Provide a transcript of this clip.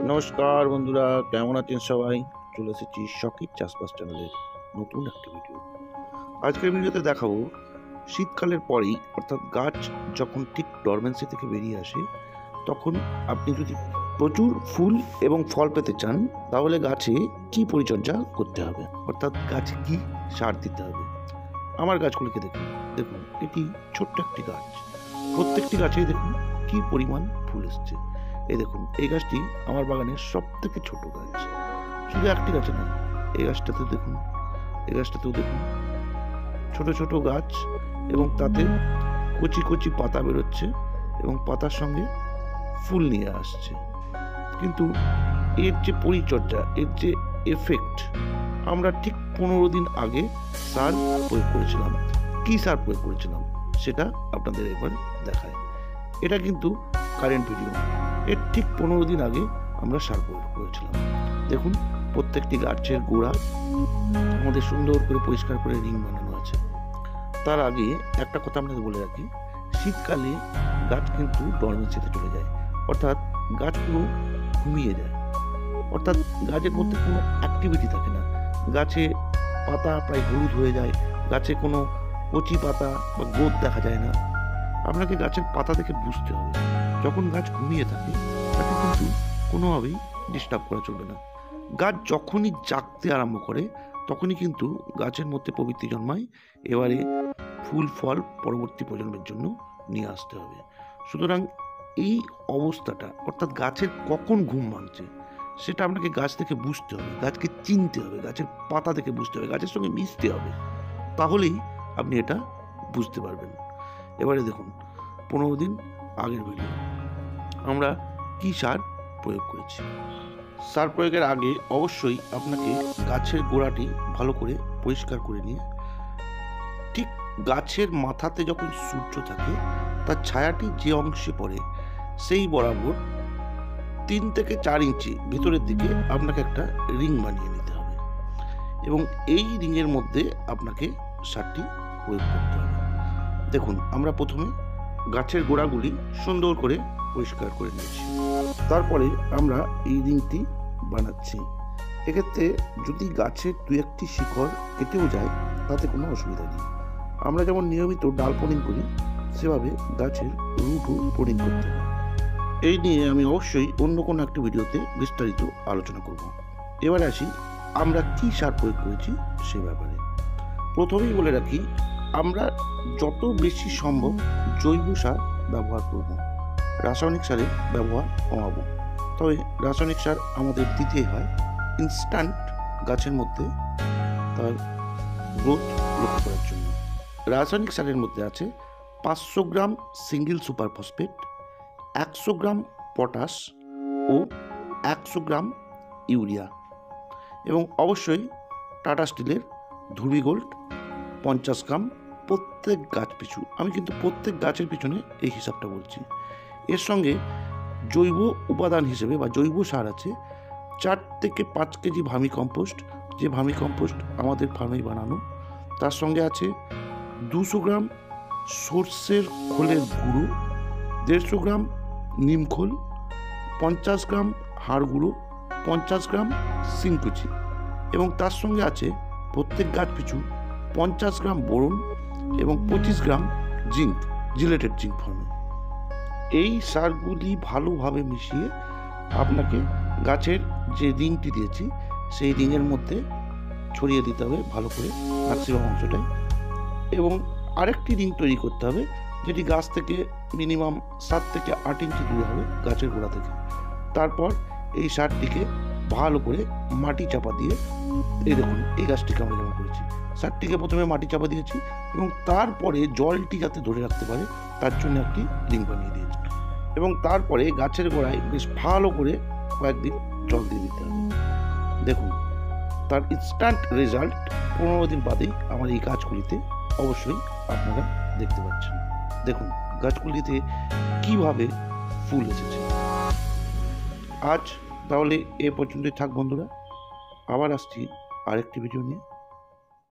নমস্কার বন্ধুরা, কেমন আছেন সবাই? চলে এসেছি শখের চাষবাস চ্যানেলের নতুন একটি ভিডিও। আজকের ভিডিওতে দেখাবো শীতকালের পরেই, অর্থাৎ গাছ যখন ঠিক ডরমেন্সি থেকে বেরিয়ে আসে, তখন আপনি যদি প্রচুর ফুল এবং ফল পেতে চান, তাহলে গাছে কি পরিচর্যা করতে হবে, অর্থাৎ গাছে কি সার দিতে হবে। আমার গাছগুলিকে দেখুন, এটি ছোট্ট একটি গাছ। প্রত্যেকটি গাছেই দেখুন কি পরিমাণ ফুল এসছে। এই দেখুন, এই গাছটি আমার বাগানের সব থেকে ছোট গাছ। শুধু একটি গাছে নয়, এই গাছটাতেও দেখুন, ছোট ছোট গাছ, এবং তাতে কচি কচি পাতা বেরোচ্ছে এবং পাতার সঙ্গে ফুল নিয়ে আসছে। কিন্তু এর যে পরিচর্যা, এর যে এফেক্ট, আমরা ঠিক 15 দিন আগে সার প্রয়োগ করেছিলাম। কি সার প্রয়োগ করেছিলাম সেটা আপনাদের এবার দেখায়। এটা কিন্তু কারেন্ট ভিডিও। এর ঠিক 15 দিন আগে আমরা সার প্রয়োগ করেছিলাম। দেখুন, প্রত্যেকটি গাছের গোড়া আমাদের সুন্দর করে পরিষ্কার করে রিং বানানো আছে। তার আগে একটা কথা আপনাদের বলে রাখি, শীতকালে গাছ কিন্তু ডরমেন্সিতে চলে যায়, অর্থাৎ গাছ পুরো ঘুমিয়ে যায়, অর্থাৎ গাছের মধ্যে কোনো অ্যাক্টিভিটি থাকে না। গাছে পাতা প্রায় হলুদ হয়ে যায়, গাছে কোনো কচি পাতা বা গোদ দেখা যায় না। আপনাকে গাছের পাতা দেখে বুঝতে হবে যখন গাছ ঘুমিয়ে থাকে, তাকে কিন্তু কোনোভাবেই ডিস্টার্ব করা চলবে না। গাছ যখনই জাগতে আরম্ভ করে, তখনই কিন্তু গাছের মধ্যে প্রবৃত্তি জন্মায়। এবারে ফুল ফল পরবর্তী প্রজন্মের জন্য নিয়ে আসতে হবে। সুতরাং এই অবস্থাটা, অর্থাৎ গাছের কখন ঘুম ভাঙছে, সেটা আপনাকে গাছ থেকে বুঝতে হবে, গাছকে চিনতে হবে, গাছের পাতা থেকে বুঝতে হবে, গাছের সঙ্গে মিশতে হবে, তাহলেই আপনি এটা বুঝতে পারবেন। এবারে দেখুন, 15 দিন আগের ভিডিও, আমরা কি সার প্রয়োগ করেছি। সার প্রয়োগের আগে অবশ্যই আপনাকে গাছের গোড়াটি ভালো করে পরিষ্কার করে নিয়ে, ঠিক গাছের মাথাতে যখন সূর্য থাকে, তার ছায়াটি যে অংশে পড়ে সেই বরাবর 3 থেকে 4 ইঞ্চি ভিতরের দিকে আপনাকে একটা রিং বানিয়ে নিতে হবে, এবং এই রিংয়ের মধ্যে আপনাকে সারটি প্রয়োগ করতে হবে। দেখুন, আমরা প্রথমে গাছের গোড়াগুলি সুন্দর করে পরিষ্কার করে নিয়েছি, তারপরে আমরা এই রিংটি বানাচ্ছি। এক্ষেত্রে যদি গাছের 2-1টি শিকড় কেটেও যায়, তাতে কোনো অসুবিধা নেই। আমরা যেমন নিয়মিত ডাল পোনিং করি, সেভাবে গাছের রুটও পোনিং করতে হবে। এই নিয়ে আমি অবশ্যই অন্য কোনো একটি ভিডিওতে বিস্তারিত আলোচনা করব। এবার আসি আমরা কি সার প্রয়োগ করেছি সে ব্যাপারে। প্রথমেই বলে রাখি, আমরা যত বেশি সম্ভব জৈব সার ব্যবহার করব, রাসায়নিক সারের ব্যবহার কমাবো। তবে রাসায়নিক সার আমাদের দিতেই হয় ইনস্ট্যান্ট গাছের মধ্যে তার গ্রোথ লক্ষ্য করার জন্য। রাসায়নিক সারের মধ্যে আছে 500 গ্রাম সিঙ্গেল সুপার ফসফেট, 100 গ্রাম পটাশ ও 100 গ্রাম ইউরিয়া, এবং অবশ্যই টাটা স্টিলের ধুবি গোল্ড 50 গ্রাম প্রত্যেক গাছ পিছু। আমি কিন্তু প্রত্যেক গাছের পিছনে এই হিসাবটা বলছি। এর সঙ্গে জৈব উপাদান হিসেবে বা জৈব সার আছে 4 থেকে 5 কেজি ভার্মি কম্পোস্ট, যে ভার্মি কম্পোস্ট আমাদের ফার্মেই বানানো। তার সঙ্গে আছে 200 গ্রাম সর্ষের খোলের গুঁড়ো, 150 গ্রাম নিমখোল, 50 গ্রাম হাড় গুঁড়ো, 50 গ্রাম শিংকুচি, এবং তার সঙ্গে আছে প্রত্যেক গাছ পিছু 50 গ্রাম বোরন এবং 25 গ্রাম জিঙ্ক, জিলেটেড জিঙ্ক ফর্মে। এই সারগুলি ভালোভাবে মিশিয়ে আপনাকে গাছের যে রিংটি দিয়েছি সেই রিংয়ের মধ্যে ছড়িয়ে দিতে হবে ভালো করে, ম্যাক্সিমাম অংশটাই। এবং আরেকটি রিং তৈরি করতে হবে, যেটি গাছ থেকে মিনিমাম 7 থেকে 8 ইঞ্চি দূরে হবে গাছের গোড়া থেকে। তারপর এই সারটিকে ভালো করে মাটি চাপা দিয়ে, এই দেখুন এই গাছটিকে আমরা যেমন করেছি, সারটিকে প্রথমে মাটি চাপা দিয়েছি এবং তারপরে জলটি যাতে ধরে রাখতে পারে তার জন্য একটি রিং বানিয়ে দিয়েছি, এবং তারপরে গাছের গোড়ায় বেশ ভালো করে কয়েকদিন জল দিয়ে দিতে হবে। দেখুন, তার ইনস্ট্যান্ট রেজাল্ট 15 দিন বাদেই আমার এই গাছগুলিতে অবশ্যই আপনারা দেখতে পাচ্ছেন। দেখুন গাছগুলিতে কিভাবে ফুল এসেছে। আজ তাহলে এ পর্যন্তই থাক বন্ধুরা, আবার আসছি আরেকটি ভিডিও নিয়ে।